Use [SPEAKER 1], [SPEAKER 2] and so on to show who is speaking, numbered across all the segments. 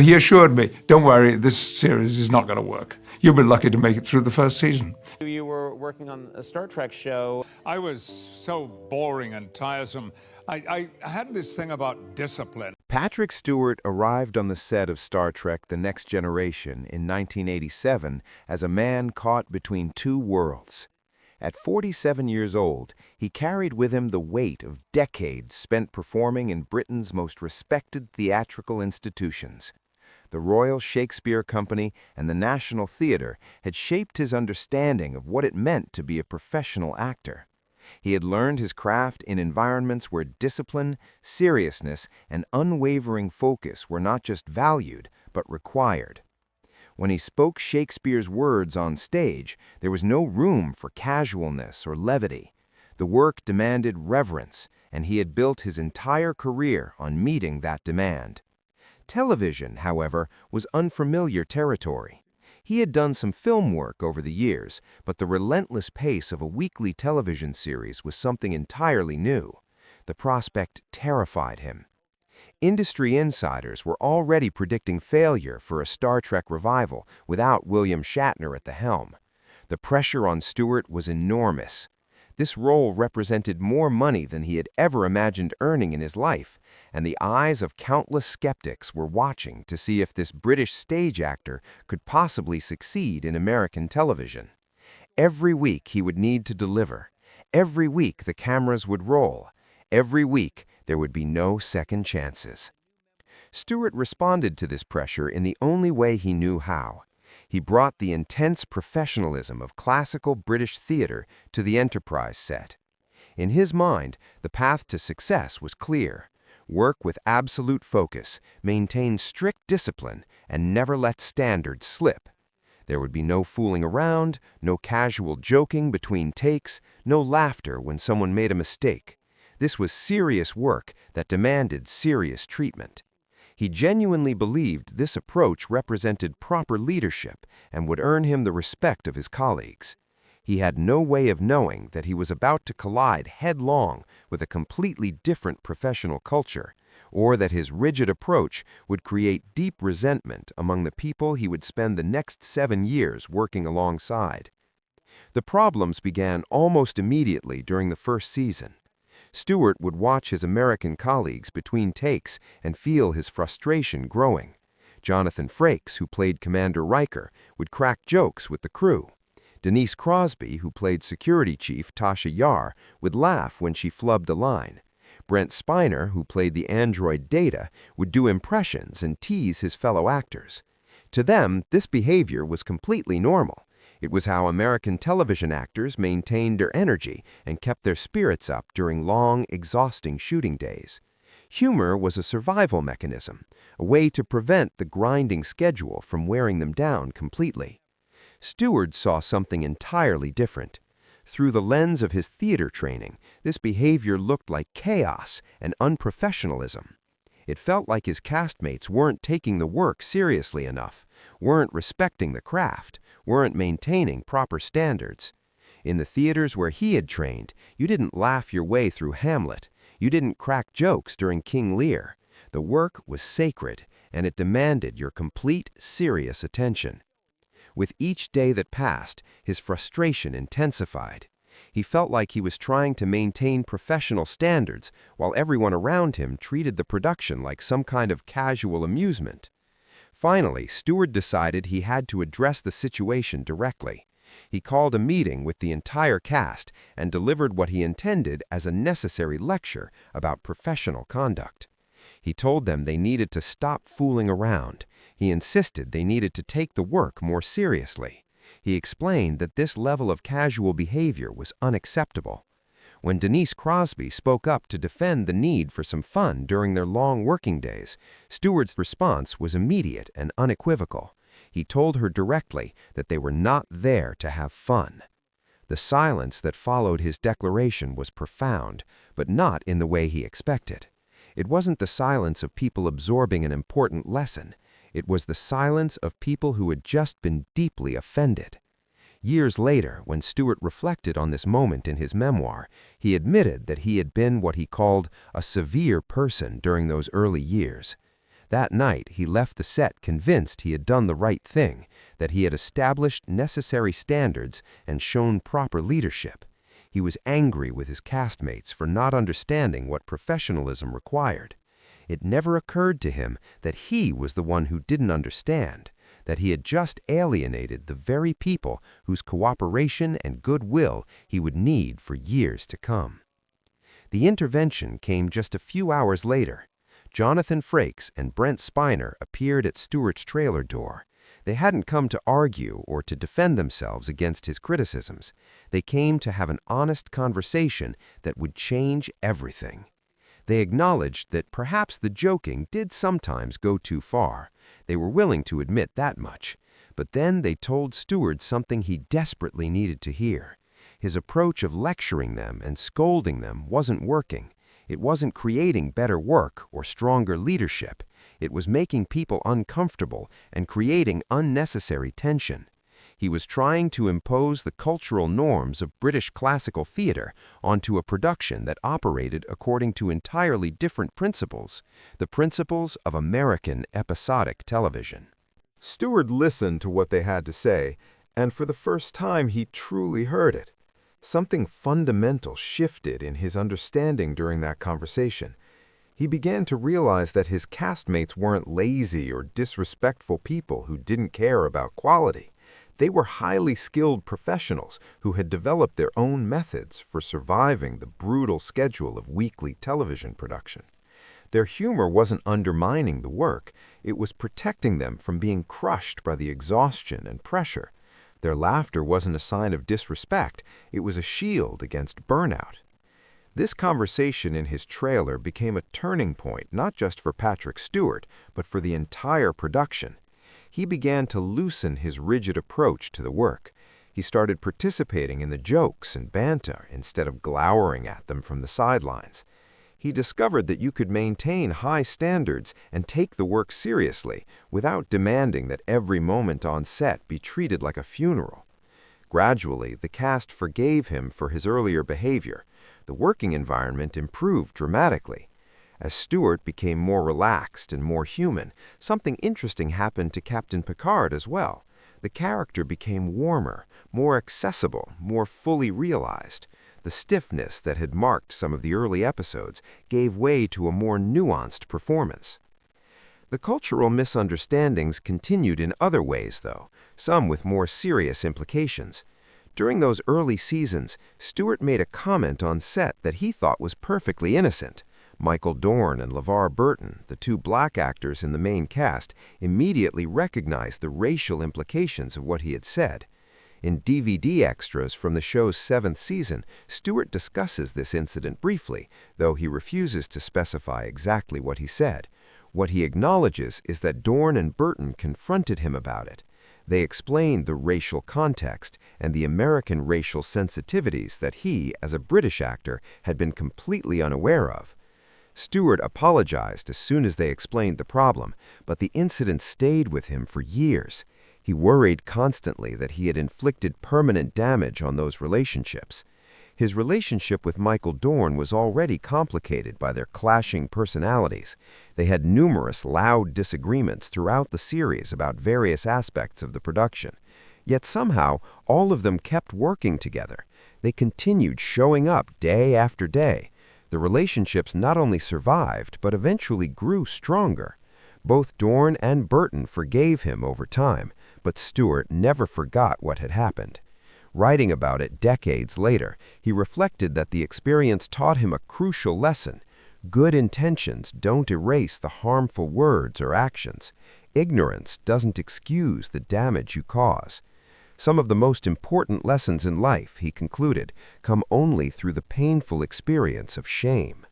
[SPEAKER 1] He assured me, don't worry, this series is not going to work. You'll be lucky to make it through the first season.
[SPEAKER 2] You were working on a Star Trek show.
[SPEAKER 3] I was so boring and tiresome. I had this thing about discipline.
[SPEAKER 4] Patrick Stewart arrived on the set of Star Trek: The Next Generation in 1987 as a man caught between two worlds. At 47 years old, he carried with him the weight of decades spent performing in Britain's most respected theatrical institutions. The Royal Shakespeare Company and the National Theatre had shaped his understanding of what it meant to be a professional actor. He had learned his craft in environments where discipline, seriousness, and unwavering focus were not just valued, but required. When he spoke Shakespeare's words on stage, there was no room for casualness or levity. The work demanded reverence, and he had built his entire career on meeting that demand. Television, however, was unfamiliar territory. He had done some film work over the years, but the relentless pace of a weekly television series was something entirely new. The prospect terrified him. Industry insiders were already predicting failure for a Star Trek revival without William Shatner at the helm. The pressure on Stewart was enormous. This role represented more money than he had ever imagined earning in his life, and the eyes of countless skeptics were watching to see if this British stage actor could possibly succeed in American television. Every week he would need to deliver. Every week the cameras would roll. Every week there would be no second chances. Stewart responded to this pressure in the only way he knew how. He brought the intense professionalism of classical British theatre to the Enterprise set. In his mind, the path to success was clear. Work with absolute focus, maintain strict discipline, and never let standards slip. There would be no fooling around, no casual joking between takes, no laughter when someone made a mistake. This was serious work that demanded serious treatment. He genuinely believed this approach represented proper leadership and would earn him the respect of his colleagues. He had no way of knowing that he was about to collide headlong with a completely different professional culture, or that his rigid approach would create deep resentment among the people he would spend the next 7 years working alongside. The problems began almost immediately during the first season. Stewart would watch his American colleagues between takes and feel his frustration growing. Jonathan Frakes, who played Commander Riker, would crack jokes with the crew. Denise Crosby, who played Security Chief Tasha Yar, would laugh when she flubbed a line. Brent Spiner, who played the android Data, would do impressions and tease his fellow actors. To them, this behavior was completely normal. It was how American television actors maintained their energy and kept their spirits up during long, exhausting shooting days. Humor was a survival mechanism, a way to prevent the grinding schedule from wearing them down completely. Stewart saw something entirely different. Through the lens of his theater training, this behavior looked like chaos and unprofessionalism. It felt like his castmates weren't taking the work seriously enough, weren't respecting the craft, weren't maintaining proper standards. In the theaters where he had trained, you didn't laugh your way through Hamlet. You didn't crack jokes during King Lear. The work was sacred, and it demanded your complete, serious attention. With each day that passed, his frustration intensified. He felt like he was trying to maintain professional standards while everyone around him treated the production like some kind of casual amusement. Finally, Stewart decided he had to address the situation directly. He called a meeting with the entire cast and delivered what he intended as a necessary lecture about professional conduct. He told them they needed to stop fooling around. He insisted they needed to take the work more seriously. He explained that this level of casual behavior was unacceptable. When Denise Crosby spoke up to defend the need for some fun during their long working days, Stewart's response was immediate and unequivocal. He told her directly that they were not there to have fun. The silence that followed his declaration was profound, but not in the way he expected. It wasn't the silence of people absorbing an important lesson. It was the silence of people who had just been deeply offended. Years later, when Stewart reflected on this moment in his memoir, he admitted that he had been what he called a severe person during those early years.
[SPEAKER 5] That night, he left the set convinced he had done the right thing, that he had established necessary standards and shown proper leadership. He was angry with his castmates for not understanding what professionalism required. It never occurred to him that he was the one who didn't understand, that he had just alienated the very people whose cooperation and goodwill he would need for years to come. The intervention came just a few hours later. Jonathan Frakes and Brent Spiner appeared at Stewart's trailer door. They hadn't come to argue or to defend themselves against his criticisms. They came to have an honest conversation that would change everything. They acknowledged that perhaps the joking did sometimes go too far. They were willing to admit that much. But then they told Stewart something he desperately needed to hear. His approach of lecturing them and scolding them wasn't working. It wasn't creating better work or stronger leadership. It was making people uncomfortable and creating unnecessary tension. He was trying to impose the cultural norms of British classical theater onto a production that operated according to entirely different principles, the principles of American episodic television.
[SPEAKER 4] Stewart listened to what they had to say, and for the first time he truly heard it. Something fundamental shifted in his understanding during that conversation. He began to realize that his castmates weren't lazy or disrespectful people who didn't care about quality. They were highly skilled professionals who had developed their own methods for surviving the brutal schedule of weekly television production. Their humor wasn't undermining the work, it was protecting them from being crushed by the exhaustion and pressure. Their laughter wasn't a sign of disrespect, it was a shield against burnout. This conversation in his trailer became a turning point not just for Patrick Stewart, but for the entire production. He began to loosen his rigid approach to the work. He started participating in the jokes and banter instead of glowering at them from the sidelines. He discovered that you could maintain high standards and take the work seriously without demanding that every moment on set be treated like a funeral. Gradually, the cast forgave him for his earlier behavior. The working environment improved dramatically. As Stewart became more relaxed and more human, something interesting happened to Captain Picard as well. The character became warmer, more accessible, more fully realized. The stiffness that had marked some of the early episodes gave way to a more nuanced performance. The cultural misunderstandings continued in other ways, though, some with more serious implications. During those early seasons, Stewart made a comment on set that he thought was perfectly innocent. Michael Dorn and LeVar Burton, the two black actors in the main cast, immediately recognized the racial implications of what he had said. In DVD extras from the show's 7th season, Stewart discusses this incident briefly, though he refuses to specify exactly what he said. What he acknowledges is that Dorn and Burton confronted him about it. They explained the racial context and the American racial sensitivities that he, as a British actor, had been completely unaware of. Stewart apologized as soon as they explained the problem, but the incident stayed with him for years. He worried constantly that he had inflicted permanent damage on those relationships. His relationship with Michael Dorn was already complicated by their clashing personalities. They had numerous loud disagreements throughout the series about various aspects of the production. Yet somehow, all of them kept working together. They continued showing up day after day. The relationships not only survived, but eventually grew stronger. Both Dorn and Burton forgave him over time, but Stewart never forgot what had happened. Writing about it decades later, he reflected that the experience taught him a crucial lesson. Good intentions don't erase the harmful words or actions. Ignorance doesn't excuse the damage you cause. Some of the most important lessons in life, he concluded, come only through the painful experience of shame.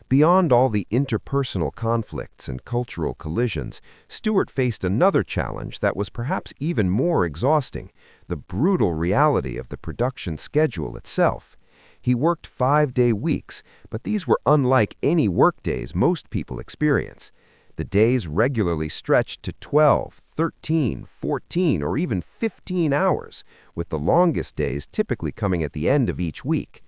[SPEAKER 4] Beyond all the interpersonal conflicts and cultural collisions, Stewart faced another challenge that was perhaps even more exhausting, the brutal reality of the production schedule itself. He worked 5-day weeks, but these were unlike any workdays most people experience. The days regularly stretched to 12, 13, 14, or even 15 hours, with the longest days typically coming at the end of each week.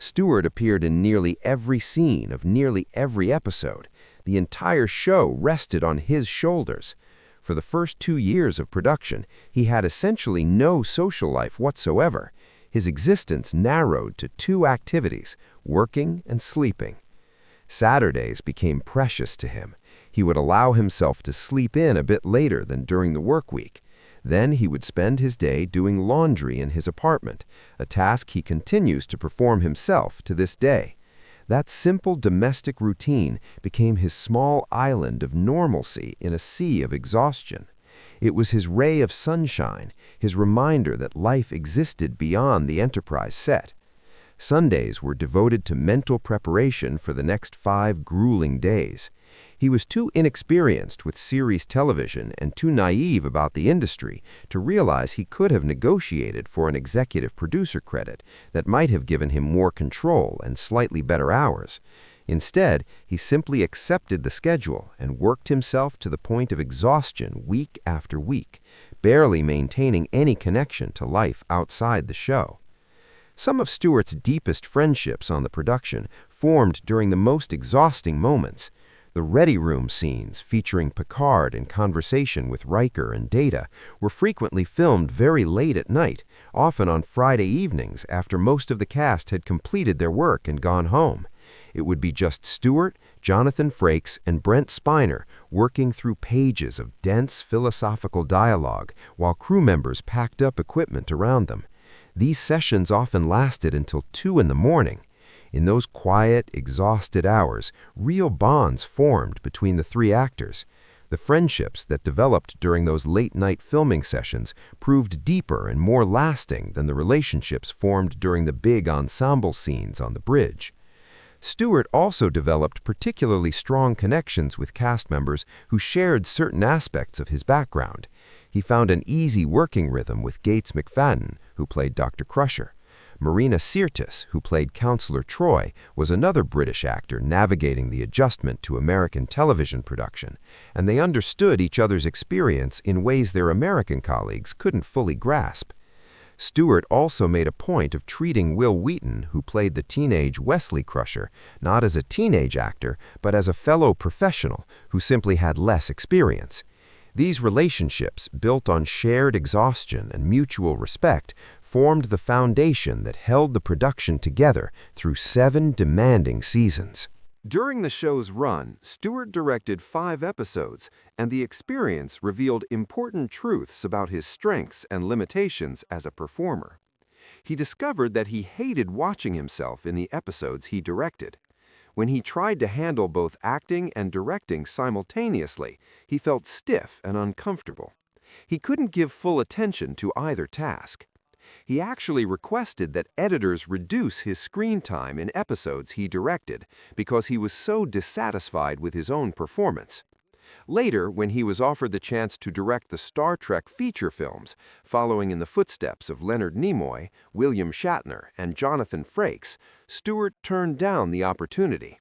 [SPEAKER 4] Stewart appeared in nearly every scene of nearly every episode.
[SPEAKER 5] The entire show rested on his shoulders. For the first 2 years of production, he had essentially no social life whatsoever. His existence narrowed to 2 activities, working and sleeping. Saturdays became precious to him. He would allow himself to sleep in a bit later than during the work week. Then he would spend his day doing laundry in his apartment, a task he continues to perform himself to this day. That simple domestic routine became his small island of normalcy in a sea of exhaustion. It was his ray of sunshine, his reminder that life existed beyond the Enterprise set. Sundays were devoted to mental preparation for the next 5 grueling days. He was too inexperienced with series television and too naive about the industry to realize he could have negotiated for an executive producer credit that might have given him more control and slightly better hours. Instead, he simply accepted the schedule and worked himself to the point of exhaustion week after week, barely maintaining any connection to life outside the show. Some of Stewart's deepest friendships on the production formed during the most exhausting moments. The Ready Room scenes, featuring Picard in conversation with Riker and Data, were frequently filmed very late at night, often on Friday evenings after most of the cast had completed their work and gone home. It would be just Stewart, Jonathan Frakes, and Brent Spiner working through pages of dense philosophical dialogue while crew members packed up equipment around them. These sessions often lasted until 2 in the morning. In those quiet, exhausted hours, real bonds formed between the 3 actors. The friendships that developed during those late-night filming sessions proved deeper and more lasting than the relationships formed during the big ensemble scenes on the bridge. Stewart also developed particularly strong connections with cast members who shared certain aspects of his background. He found an easy working rhythm with Gates McFadden, who played Dr. Crusher. Marina Sirtis, who played Counselor Troy, was another British actor navigating the adjustment to American television production, and they understood each other's experience in ways their American colleagues couldn't fully grasp. Stewart also made a point of treating Will Wheaton, who played the teenage Wesley Crusher, not as a teenage actor, but as a fellow professional who simply had less experience. These relationships, built on shared exhaustion and mutual respect, formed the foundation that held the production together through 7 demanding seasons.
[SPEAKER 4] During the show's run, Stewart directed 5 episodes, and the experience revealed important truths about his strengths and limitations as a performer. He discovered that he hated watching himself in the episodes he directed. When he tried to handle both acting and directing simultaneously, he felt stiff and uncomfortable. He couldn't give full attention to either task. He actually requested that editors reduce his screen time in episodes he directed because he was so dissatisfied with his own performance. Later, when he was offered the chance to direct the Star Trek feature films, following in the footsteps of Leonard Nimoy, William Shatner, and Jonathan Frakes, Stewart turned down the opportunity.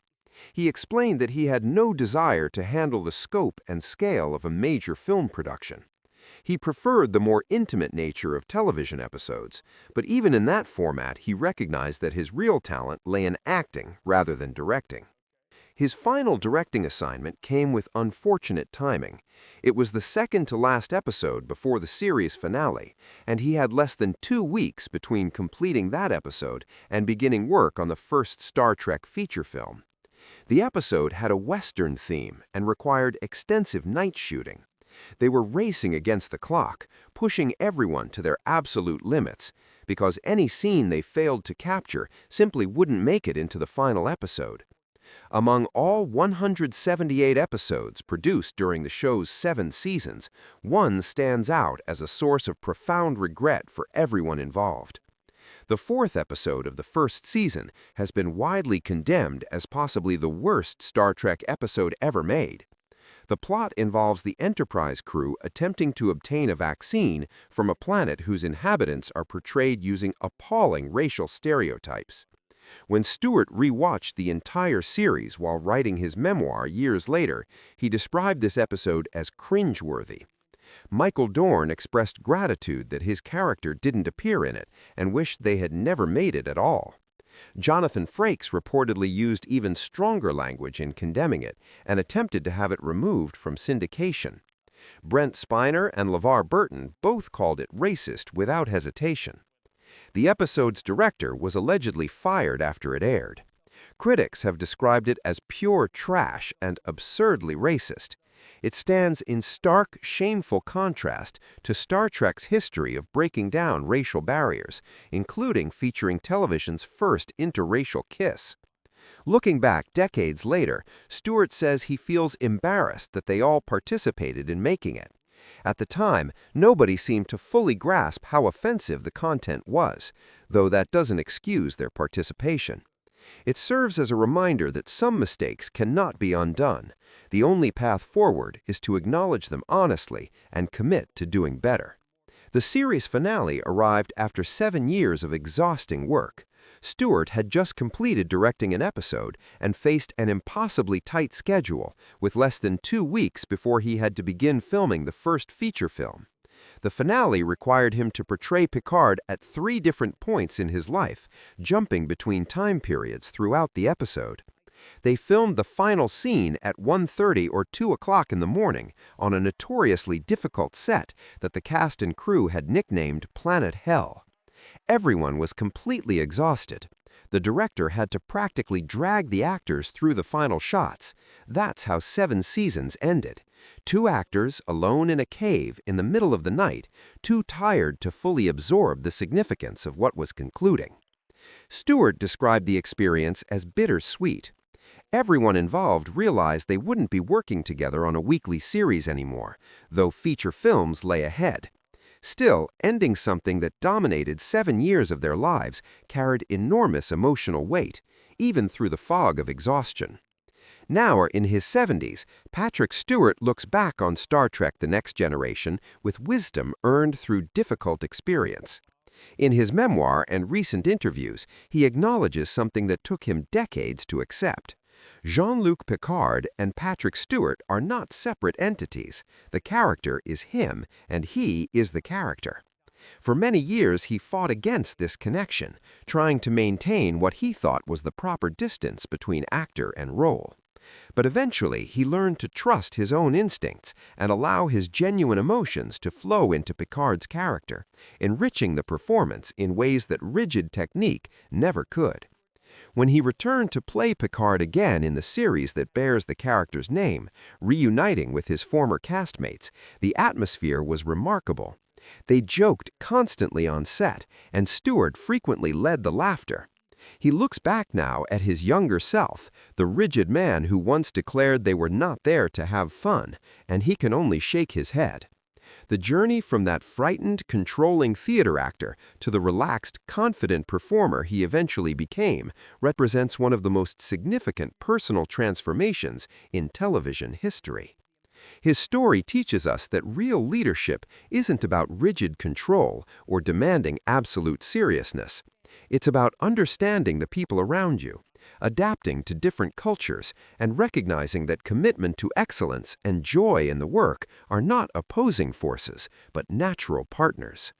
[SPEAKER 4] He explained that he had no desire to handle the scope and scale of a major film production. He preferred the more intimate nature of television episodes, but even in that format he recognized that his real talent lay in acting rather than directing. His final directing assignment came with unfortunate timing. It was the second-to-last episode before the series finale, and he had less than 2 weeks between completing that episode and beginning work on the first Star Trek feature film. The episode had a Western theme and required extensive night shooting. They were racing against the clock, pushing everyone to their absolute limits, because any scene they failed to capture simply wouldn't make it into the final episode. Among all 178 episodes produced during the show's 7 seasons, one stands out as a source of profound regret for everyone involved. The 4th episode of the first season has been widely condemned as possibly the worst Star Trek episode ever made. The plot involves the Enterprise crew attempting to obtain a vaccine from a planet whose inhabitants are portrayed using appalling racial stereotypes. When Stewart rewatched the entire series while writing his memoir years later, he described this episode as cringeworthy. Michael Dorn expressed gratitude that his character didn't appear in it and wished they had never made it at all.
[SPEAKER 5] Jonathan Frakes reportedly used even stronger language in condemning it and attempted to have it removed from syndication. Brent Spiner and LeVar Burton both called it racist without hesitation. The episode's director was allegedly fired after it aired. Critics have described it as pure trash and absurdly racist. It stands in stark, shameful contrast to Star Trek's history of breaking down racial barriers, including featuring television's first interracial kiss. Looking back decades later, Stewart says he feels embarrassed that they all participated in making it. At the time, nobody seemed to fully grasp how offensive the content was, though that doesn't excuse their participation. It serves as a reminder that some mistakes cannot be undone. The only path forward is to acknowledge them honestly and commit to doing better. The series finale arrived after 7 years of exhausting work. Stewart had just completed directing an episode and faced an impossibly tight schedule, with less than 2 weeks before he had to begin filming the first feature film. The finale required him to portray Picard at 3 different points in his life, jumping between time periods throughout the episode. They filmed the final scene at 1:30 or 2 o'clock in the morning on a notoriously difficult set that the cast and crew had nicknamed Planet Hell. Everyone was completely exhausted. The director had to practically drag the actors through the final shots. That's how 7 seasons ended. 2 actors alone in a cave in the middle of the night, too tired to fully absorb the significance of what was concluding. Stewart described the experience as bittersweet. Everyone involved realized they wouldn't be working together on a weekly series anymore, though feature films lay ahead. Still, ending something that dominated 7 years of their lives carried enormous emotional weight, even through the fog of exhaustion. Now, in his 70s, Patrick Stewart looks back on Star Trek: The Next Generation with wisdom earned through difficult experience. In his memoir and recent interviews, he acknowledges something that took him decades to accept. Jean-Luc Picard and Patrick Stewart are not separate entities. The character is him, and he is the character. For many years, he fought against this connection, trying to maintain what he thought was the proper distance between actor and role. But eventually, he learned to trust his own instincts and allow his genuine emotions to flow into Picard's character, enriching the performance in ways that rigid technique never could. When he returned to play Picard again in the series that bears the character's name, reuniting with his former castmates, the atmosphere was remarkable. They joked constantly on set, and Stewart frequently led the laughter. He looks back now at his younger self, the rigid man who once declared they were not there to have fun, and he can only shake his head. The journey from that frightened, controlling theater actor to the relaxed, confident performer he eventually became represents one of the most significant personal transformations in television history. His story teaches us that real leadership isn't about rigid control or demanding absolute seriousness. It's about understanding the people around you, adapting to different cultures, and recognizing that commitment to excellence and joy in the work are not opposing forces, but natural partners.